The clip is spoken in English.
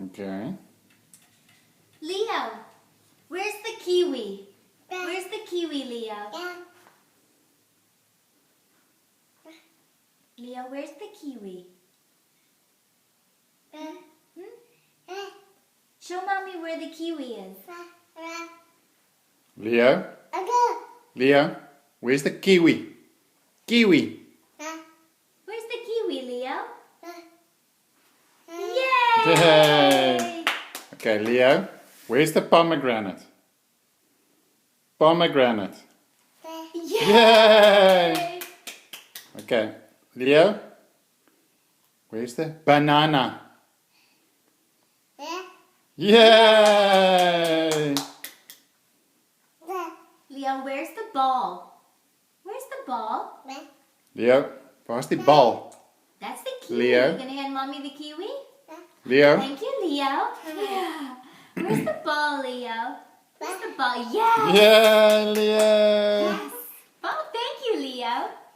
Okay. Leo, where's the kiwi? Where's the kiwi, Leo? Leo, where's the kiwi? Show Mommy where the kiwi is. Leo? Leo? Where's the kiwi? Kiwi! Where's the kiwi, Leo? Yay! Yay! Okay, Leo. Where's the pomegranate? Pomegranate. Yay! Okay, Leo. Where's the banana? Yay! Leo, where's the ball? Where's the ball? Leo, waar's die bal? That's the kiwi. Leo. You gonna hand Mommy the kiwi? Leo? Thank you, Leo. Yeah. Where's the ball, Leo? Where's the ball? Yes. Yay, Leo! Yes.